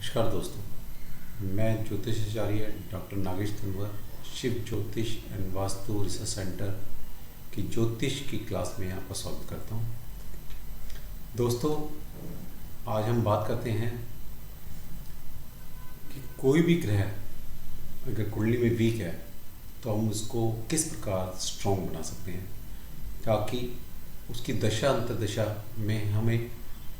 नमस्कार दोस्तों, मैं ज्योतिषाचार्य डॉक्टर नागेश तंवर शिव ज्योतिष एंड वास्तु रिसर्च सेंटर की ज्योतिष की क्लास में आपका स्वागत करता हूं। दोस्तों, आज हम बात करते हैं कि कोई भी ग्रह अगर कुंडली में वीक है तो हम उसको किस प्रकार स्ट्रॉन्ग बना सकते हैं ताकि उसकी दशा अंतर्दशा में हमें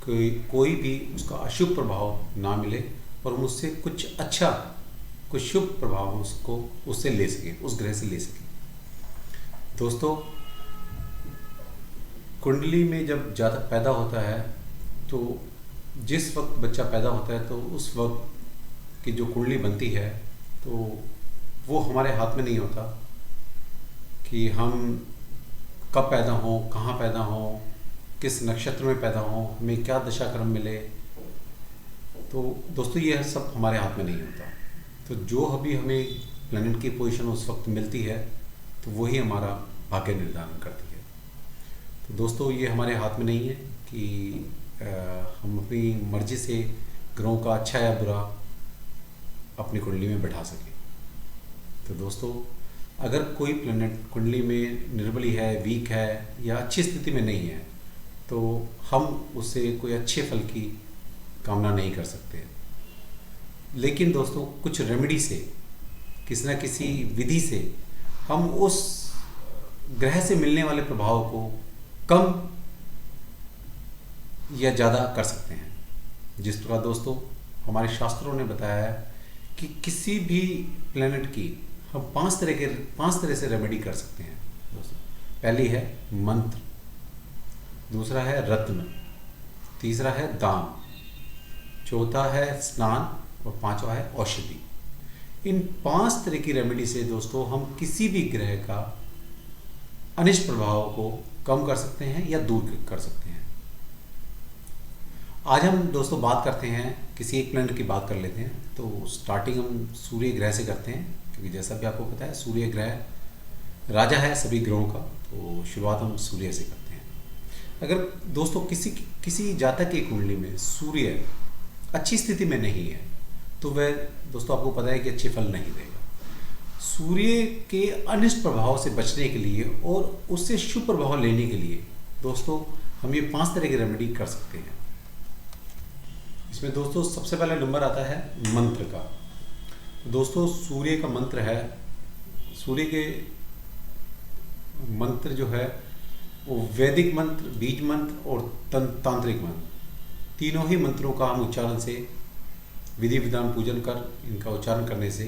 कोई भी उसका अशुभ प्रभाव ना मिले और हम उससे कुछ अच्छा, कुछ शुभ प्रभाव उससे ले सकें, उस ग्रह से ले सकें। दोस्तों, कुंडली में जब जातक पैदा होता है तो जिस वक्त बच्चा पैदा होता है तो उस वक्त की जो कुंडली बनती है तो वो हमारे हाथ में नहीं होता कि हम कब पैदा हों, कहाँ पैदा हों, किस नक्षत्र में पैदा हों, हमें क्या दशा कर्म मिले। तो दोस्तों, ये सब हमारे हाथ में नहीं होता। तो जो अभी हमें प्लैनेट की पोजीशन उस वक्त मिलती है तो वही हमारा भाग्य निर्धारण करती है। तो दोस्तों, ये हमारे हाथ में नहीं है कि हम अपनी मर्जी से ग्रहों का अच्छा या बुरा अपनी कुंडली में बैठा सकें। तो दोस्तों, अगर कोई प्लैनेट कुंडली में निर्बली है, वीक है या अच्छी स्थिति में नहीं है तो हम उससे कोई अच्छे फल की कामना नहीं कर सकते। लेकिन दोस्तों, कुछ रेमेडी से, किसी न किसी विधि से हम उस ग्रह से मिलने वाले प्रभाव को कम या ज़्यादा कर सकते हैं। जिस प्रकार दोस्तों हमारे शास्त्रों ने बताया है कि किसी भी प्लैनेट की हम पांच तरह से रेमेडी कर सकते हैं। दोस्तों, पहली है मंत्र, दूसरा है रत्न, तीसरा है दान, चौथा है स्नान और पांचवा है औषधि। इन 5 तरह की रेमेडी से दोस्तों हम किसी भी ग्रह का अनिष्ट प्रभाव को कम कर सकते हैं या दूर कर सकते हैं। आज हम दोस्तों बात करते हैं, किसी एक प्लैनेट की बात कर लेते हैं। तो स्टार्टिंग हम सूर्य ग्रह से करते हैं क्योंकि जैसा भी आपको पता है सूर्य ग्रह राजा है सभी ग्रहों का। तो शुरुआत हम सूर्य से करते हैं। अगर दोस्तों किसी जातक की कुंडली में सूर्य अच्छी स्थिति में नहीं है तो वह दोस्तों आपको पता है कि अच्छे फल नहीं देगा। सूर्य के अनिष्ट प्रभाव से बचने के लिए और उससे शुभ प्रभाव लेने के लिए दोस्तों हम ये 5 तरह की रेमेडी कर सकते हैं। इसमें दोस्तों सबसे पहला नंबर आता है मंत्र का। दोस्तों, सूर्य का मंत्र है, सूर्य के मंत्र जो है वो वैदिक मंत्र, बीज मंत्र और तांत्रिक मंत्र, तीनों ही मंत्रों का हम उच्चारण से, विधि विधान पूजन कर इनका उच्चारण करने से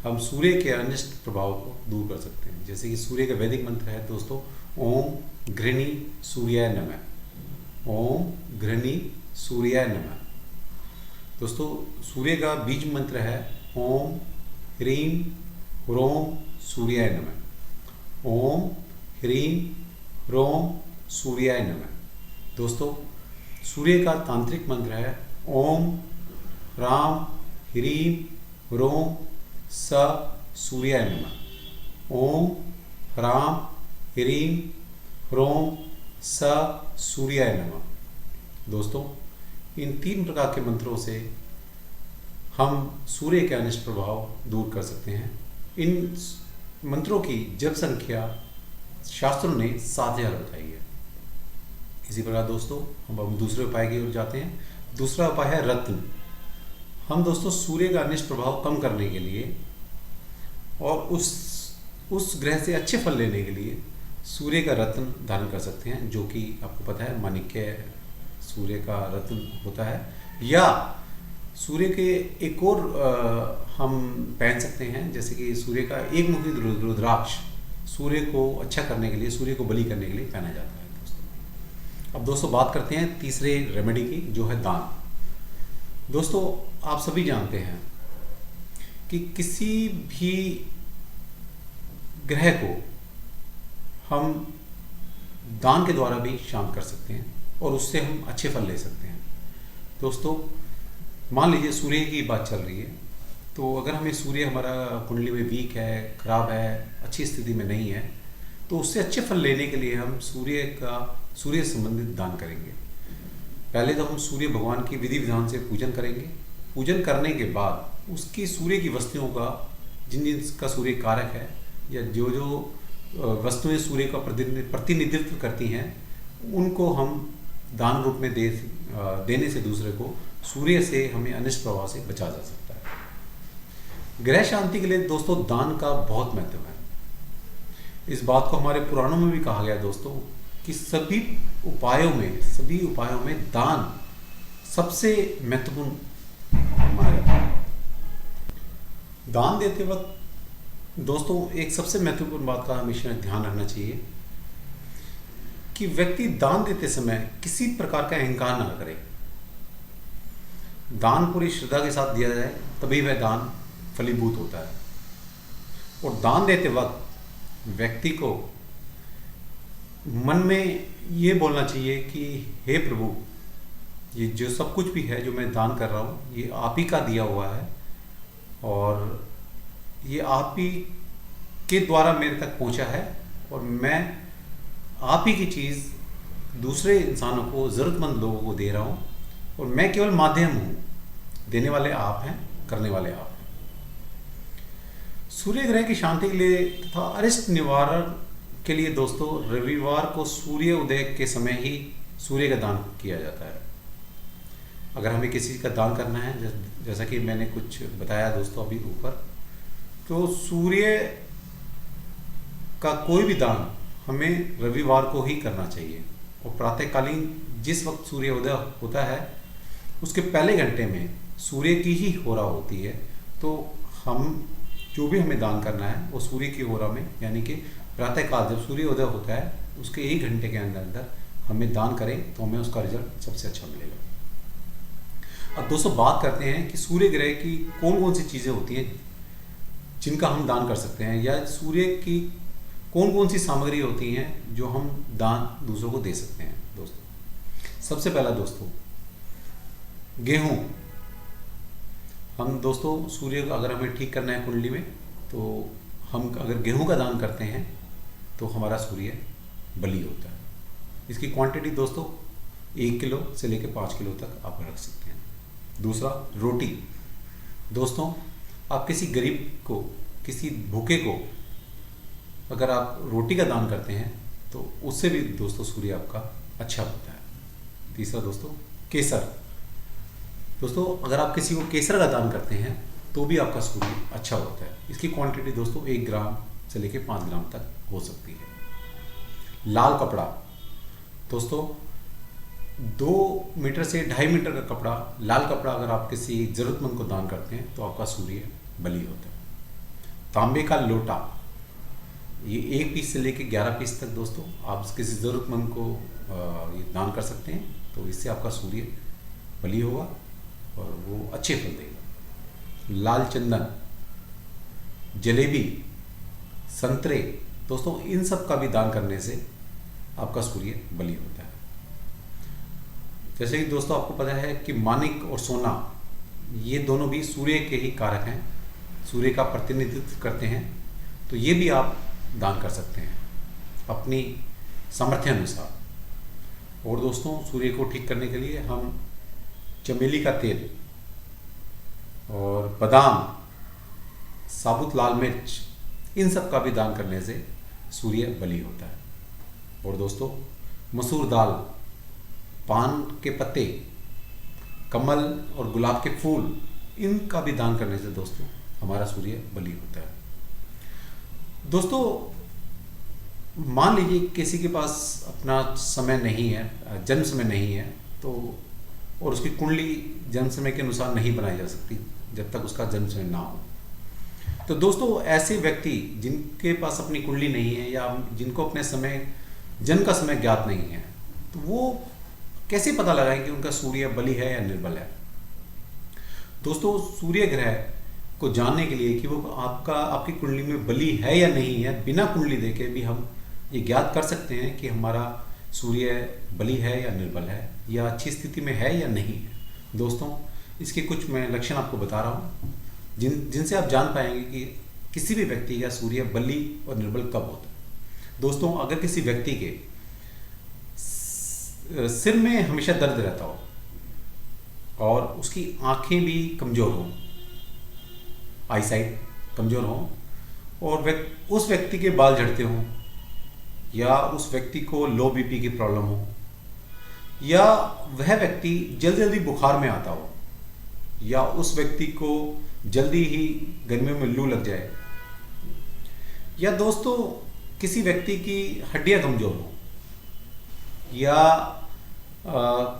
हम सूर्य के अनिष्ट प्रभाव को दूर कर सकते हैं। जैसे कि सूर्य का वैदिक मंत्र है दोस्तों, ओम घृणी सूर्याय नमः। ओम घृणी सूर्याय नमः। दोस्तों, सूर्य का बीज मंत्र है ओम ह्रीम ह्रोम सूर्याय नमः। ओम ह्रीम ह्रोम सूर्याय नमः। दोस्तों, सूर्य का तांत्रिक मंत्र है ओम राम ह्रीम ह्रोम स सूर्याय नमः। ओम राम ह्रीम ह्रोम स सूर्याय नमः। दोस्तों, इन 3 प्रकार के मंत्रों से हम सूर्य के अनिष्ट प्रभाव दूर कर सकते हैं। इन मंत्रों की जप संख्या शास्त्रों ने 7000 बताई है। इसी प्रकार दोस्तों हम दूसरे उपाय की ओर जाते हैं। दूसरा उपाय है रत्न। हम दोस्तों सूर्य का अनिष्ट प्रभाव कम करने के लिए और उस ग्रह से अच्छे फल लेने के लिए सूर्य का रत्न धारण कर सकते हैं, जो कि आपको पता है माणिक्य सूर्य का रत्न होता है। या सूर्य के एक और हम पहन सकते हैं, जैसे कि सूर्य का एक मुखी रुद्राक्ष सूर्य को अच्छा करने के लिए, सूर्य को बलि करने के लिए पहना जाता है दोस्तों। अब दोस्तों बात करते हैं तीसरे रेमेडी की, जो है दान। दोस्तों, आप सभी जानते हैं कि किसी भी ग्रह को हम दान के द्वारा भी शांत कर सकते हैं और उससे हम अच्छे फल ले सकते हैं। दोस्तों, मान लीजिए सूर्य की बात चल रही है, तो अगर हमें सूर्य हमारा कुंडली में वीक है, खराब है, अच्छी स्थिति में नहीं है, तो उससे अच्छे फल लेने के लिए हम सूर्य से संबंधित दान करेंगे। पहले तो हम सूर्य भगवान की विधि विधान से पूजन करेंगे पूजन करने के बाद उसकी सूर्य की वस्तुओं का, जिन जिनका सूर्य कारक है या जो जो वस्तुएं सूर्य का प्रतिनिधित्व करती हैं, उनको हम दान रूप में देने से दूसरे को सूर्य से हमें अनिष्ट प्रभाव से बचा जा सकता है। ग्रह शांति के लिए दोस्तों दान का बहुत महत्व है। इस बात को हमारे पुराणों में भी कहा गया दोस्तों कि सभी उपायों में दान सबसे महत्वपूर्ण माना जाता है। दान देते वक्त दोस्तों एक सबसे महत्वपूर्ण बात का हमेशा ध्यान रखना चाहिए कि व्यक्ति दान देते समय किसी प्रकार का अहंकार ना करे। दान पूरी श्रद्धा के साथ दिया जाए तभी वह दान फलीभूत होता है। और दान देते वक्त व्यक्ति को मन में ये बोलना चाहिए कि हे प्रभु, ये जो सब कुछ भी है जो मैं दान कर रहा हूँ, ये आप ही का दिया हुआ है और ये आप ही के द्वारा मेरे तक पहुँचा है और मैं आप ही की चीज़ दूसरे इंसानों को, ज़रूरतमंद लोगों को दे रहा हूँ और मैं केवल माध्यम हूँ। देने वाले आप हैं, करने वाले आप हैं। सूर्य ग्रह की शांति के लिए तथा अरिष्ट निवारण के लिए दोस्तों रविवार को सूर्य उदय के समय ही सूर्य का दान किया जाता है। अगर हमें किसी का दान करना है, जैसा कि मैंने कुछ बताया दोस्तों अभी ऊपर, तो सूर्य का कोई भी दान हमें रविवार को ही करना चाहिए। और प्रातःकालीन जिस वक्त सूर्य उदय होता है उसके पहले घंटे में सूर्य की ही होरा होती है, तो हम जो भी हमें दान करना है वो सूर्य की होरा में, यानी कि प्रातःकाल जब सूर्य उदय होता है उसके 1 घंटे के अंदर अंदर हमें दान करें तो हमें उसका रिजल्ट सबसे अच्छा मिलेगा। अब दोस्तों बात करते हैं कि सूर्य ग्रह की कौन कौन सी चीज़ें होती हैं जिनका हम दान कर सकते हैं, या सूर्य की कौन कौन सी सामग्री होती हैं जो हम दान दूसरों को दे सकते हैं। दोस्तों सबसे पहला दोस्तों गेहूं। हम दोस्तों सूर्य को अगर हमें ठीक करना है कुंडली में, तो हम अगर गेहूं का दान करते हैं तो हमारा सूर्य बली होता है। इसकी क्वांटिटी दोस्तों 1 किलो से लेकर 5 किलो तक आप रख सकते हैं। दूसरा रोटी। दोस्तों आप किसी गरीब को, किसी भूखे को अगर आप रोटी का दान करते हैं तो उससे भी दोस्तों सूर्य आपका अच्छा होता है। तीसरा दोस्तों केसर। दोस्तों अगर आप किसी को केसर का दान करते हैं तो भी आपका सूर्य अच्छा होता है। इसकी क्वांटिटी दोस्तों 1 ग्राम से लेकर 5 ग्राम तक हो सकती है। लाल कपड़ा। दोस्तों 2 मीटर से 2.5 मीटर का कपड़ा, लाल कपड़ा अगर आप किसी ज़रूरतमंद को दान करते हैं तो आपका सूर्य बली होता है। तांबे का लोटा, ये 1 पीस से लेकर 11 पीस तक दोस्तों आप किसी ज़रूरतमंद को ये दान कर सकते हैं, तो इससे आपका सूर्य बली होगा और वो अच्छे फल देगा। लाल चंदन, जलेबी, संतरे, दोस्तों इन सब का भी दान करने से आपका सूर्य बली होता है। जैसे कि दोस्तों आपको पता है कि माणिक और सोना, ये दोनों भी सूर्य के ही कारक हैं, सूर्य का प्रतिनिधित्व करते हैं, तो ये भी आप दान कर सकते हैं अपनी सामर्थ्य अनुसार। और दोस्तों सूर्य को ठीक करने के लिए हम चमेली का तेल और बादाम, साबुत लाल मिर्च, इन सब का भी दान करने से सूर्य बली होता है। और दोस्तों मसूर दाल, पान के पत्ते, कमल और गुलाब के फूल, इनका भी दान करने से दोस्तों हमारा सूर्य बली होता है। दोस्तों मान लीजिए किसी के पास अपना समय नहीं है, जन्म समय नहीं है, तो और उसकी कुंडली जन्म समय के अनुसार नहीं बनाई जा सकती जब तक उसका जन्म समय ना हो। तो दोस्तों ऐसे व्यक्ति जिनके पास अपनी कुंडली नहीं है या जिनको अपने समय, जन्म का समय ज्ञात नहीं है, तो वो कैसे पता लगाएं कि उनका सूर्य बली है या निर्बल है। दोस्तों सूर्य ग्रह को जानने के लिए कि वो आपकी कुंडली में बली है या नहीं है, बिना कुंडली देखे भी हम ये ज्ञात कर सकते हैं कि हमारा सूर्य बली है या निर्बल है, या अच्छी स्थिति में है या नहीं है। दोस्तों इसके कुछ मैं लक्षण आपको बता रहा हूँ जिनसे आप जान पाएंगे कि किसी भी व्यक्ति का सूर्य बली और निर्बल कब होता है। दोस्तों अगर किसी व्यक्ति के सिर में हमेशा दर्द रहता हो, और उसकी आंखें भी कमज़ोर हों, आईसाइट कमज़ोर हों, और उस व्यक्ति के बाल झड़ते हों, या उस व्यक्ति को लो बीपी की प्रॉब्लम हो, या वह व्यक्ति जल्दी जल्दी बुखार में आता हो, या उस व्यक्ति को जल्दी ही गर्मियों में लू लग जाए, या दोस्तों किसी व्यक्ति की हड्डियां कमज़ोर हो, या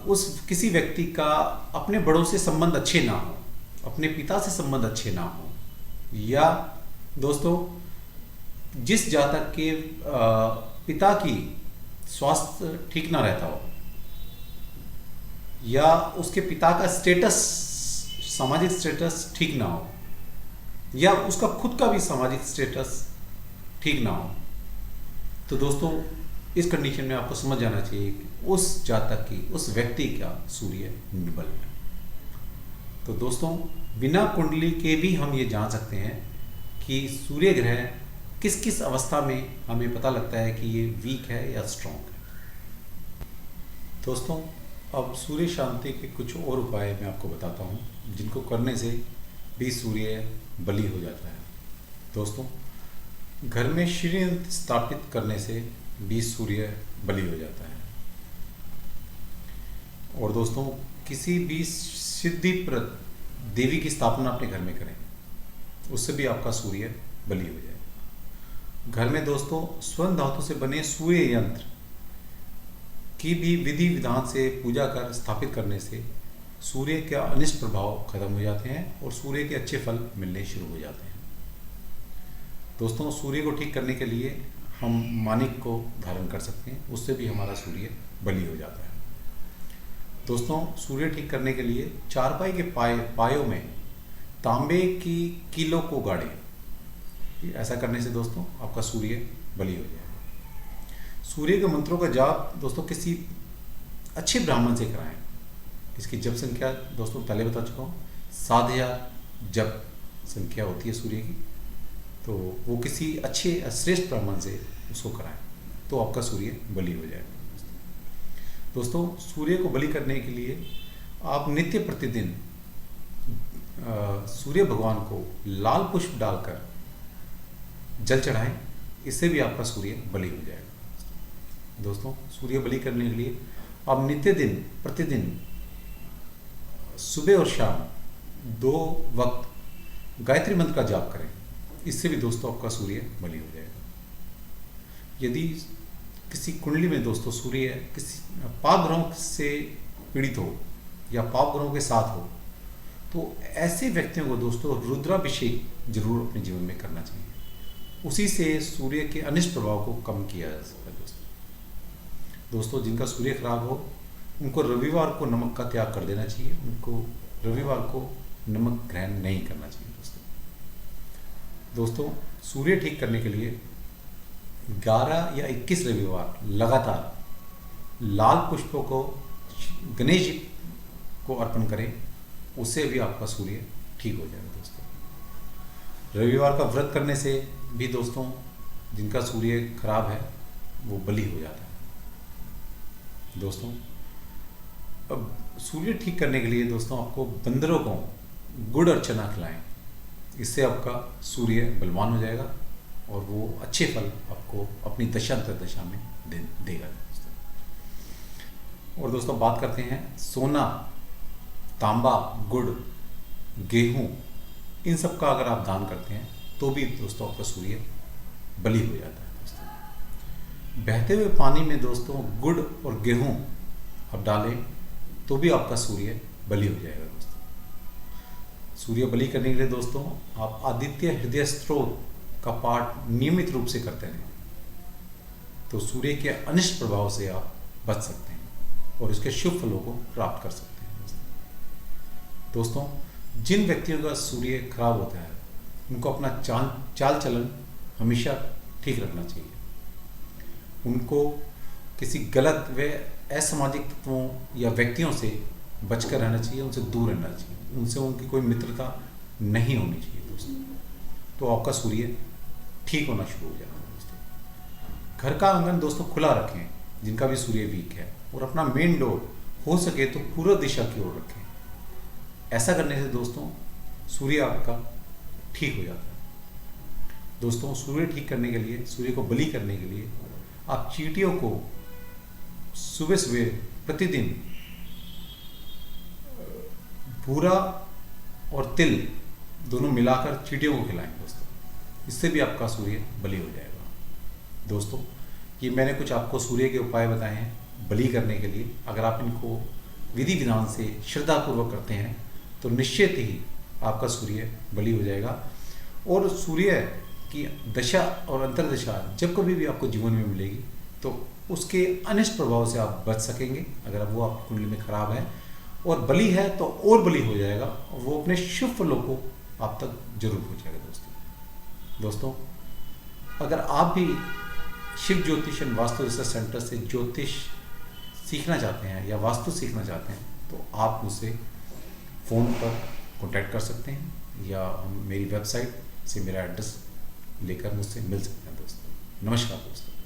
उस किसी व्यक्ति का अपने बड़ों से संबंध अच्छे ना हो, अपने पिता से संबंध अच्छे ना हो, या दोस्तों जिस जातक के पिता की स्वास्थ्य ठीक ना रहता हो, या उसके पिता का स्टेटस, सामाजिक स्टेटस ठीक ना हो, या उसका खुद का भी सामाजिक स्टेटस ठीक ना हो, तो दोस्तों इस कंडीशन में आपको समझ जाना चाहिए कि उस जातक की, उस व्यक्ति का सूर्य निर्बल है। तो दोस्तों बिना कुंडली के भी हम ये जान सकते हैं कि सूर्य ग्रह किस किस अवस्था में हमें पता लगता है कि ये वीक है या स्ट्रॉन्ग है। दोस्तों अब सूर्य शांति के कुछ और उपाय मैं आपको बताता हूँ, जिनको करने से भी सूर्य बली हो जाता है। दोस्तों घर में श्री यंत्र स्थापित करने से भी सूर्य बली हो जाता है। और दोस्तों किसी भी सिद्धिप्रद देवी की स्थापना अपने घर में करें, उससे भी आपका सूर्य बली हो जाए। घर में दोस्तों स्वर्ण धातु से बने सूर्य यंत्र की भी विधि विधान से पूजा कर स्थापित करने से सूर्य का अनिष्ट प्रभाव खत्म हो जाते हैं और सूर्य के अच्छे फल मिलने शुरू हो जाते हैं। दोस्तों सूर्य को ठीक करने के लिए हम माणिक को धारण कर सकते हैं, उससे भी हमारा सूर्य बली हो जाता है। दोस्तों सूर्य ठीक करने के लिए चारपाई के पायों में तांबे की कीलों को गाड़ें। ऐसा करने से दोस्तों आपका सूर्य बली हो जाएगा। सूर्य के मंत्रों का जाप दोस्तों किसी अच्छे ब्राह्मण से कराएं। इसकी जप संख्या दोस्तों पहले बता चुका हूँ, 7000 जप संख्या होती है सूर्य की, तो वो किसी अच्छे श्रेष्ठ ब्राह्मण से उसको कराएं तो आपका सूर्य बली हो जाएगा। दोस्तों सूर्य को बलि करने के लिए आप नित्य प्रतिदिन सूर्य भगवान को लाल पुष्प डालकर जल चढ़ाएं, इससे भी आपका सूर्य बलि हो जाएगा। दोस्तों सूर्य बलि करने के लिए आप नित्य दिन प्रतिदिन सुबह और शाम 2 वक्त गायत्री मंत्र का जाप करें, इससे भी दोस्तों आपका सूर्य बलि हो जाएगा। यदि किसी कुंडली में दोस्तों सूर्य किसी पाप ग्रहों से पीड़ित हो या पाप ग्रहों के साथ हो, तो ऐसे व्यक्तियों को दोस्तों रुद्राभिषेक जरूर अपने जीवन में करना चाहिए। उसी से सूर्य के अनिष्ट प्रभाव को कम किया जा सकता है। दोस्तों जिनका सूर्य खराब हो उनको रविवार को नमक का त्याग कर देना चाहिए, उनको रविवार को नमक ग्रहण नहीं करना चाहिए। दोस्तों सूर्य ठीक करने के लिए 11 या 21 रविवार लगातार लाल पुष्पों को गणेश जी को अर्पण करें, उससे भी आपका सूर्य ठीक हो जाएगा। दोस्तों रविवार का व्रत करने से भी दोस्तों जिनका सूर्य खराब है वो बली हो जाता है। दोस्तों अब सूर्य ठीक करने के लिए दोस्तों आपको बंदरों को गुड़ और चना खिलाएं, इससे आपका सूर्य बलवान हो जाएगा और वो अच्छे फल आपको अपनी दशा में देगा। और दोस्तों बात करते हैं सोना, तांबा, गुड़, गेहूं, इन सब का अगर आप दान करते हैं तो भी दोस्तों आपका सूर्य बली हो जाता है। दोस्तों बहते हुए पानी में दोस्तों गुड़ और गेहूं आप डालें तो भी आपका सूर्य बली हो जाएगा। दोस्तों सूर्य बली करने के लिए दोस्तों आप आदित्य हृदय स्त्रोत का पाठ नियमित रूप से करते रहें, तो सूर्य के अनिष्ट प्रभाव से आप बच सकते हैं और उसके शुभ फलों को प्राप्त कर सकते हैं। दोस्तों जिन व्यक्तियों का सूर्य खराब होता है उनको अपना चाल चलन हमेशा ठीक रखना चाहिए। उनको किसी गलत व असामाजिक तत्वों या व्यक्तियों से बचकर रहना चाहिए, उनसे दूर रहना चाहिए, उनसे उनकी कोई मित्रता नहीं होनी चाहिए। दोस्तों तो आपका सूर्य ठीक होना शुरू हो जाएगा। दोस्तों घर का आंगन दोस्तों खुला रखें जिनका भी सूर्य वीक है, और अपना मेन डोर हो सके तो पूर्व दिशा की ओर रखें, ऐसा करने से दोस्तों सूर्य आपका ठीक हो जाता है। दोस्तों सूर्य ठीक करने के लिए, सूर्य को बलि करने के लिए आप चींटियों को सुबह सुबह प्रतिदिन भूरा और तिल दोनों मिलाकर चींटियों को खिलाएं दोस्तों। इससे भी आपका सूर्य बलि हो जाएगा। दोस्तों ये मैंने कुछ आपको सूर्य के उपाय बताए हैं बलि करने के लिए। अगर आप इनको विधि विधान से श्रद्धापूर्वक करते हैं तो निश्चित ही आपका सूर्य बलि हो जाएगा। और सूर्य की दशा और अंतर्दशा जब कभी भी आपको जीवन में मिलेगी तो उसके अनिष्ट प्रभाव से आप बच सकेंगे। अगर वो आपकी कुंडली में खराब है और बलि है तो और बलि हो जाएगा, और वो अपने शुभ फलों को आप तक जरूर पहुंचाएगा दोस्तों। अगर आप भी शिव ज्योतिषन वास्तु रिसर्च सेंटर से ज्योतिष सीखना चाहते हैं या वास्तु सीखना चाहते हैं तो आप मुझसे फ़ोन पर कांटेक्ट कर सकते हैं या मेरी वेबसाइट से मेरा एड्रेस लेकर मुझसे मिल सकते हैं दोस्तों। नमस्कार दोस्तों।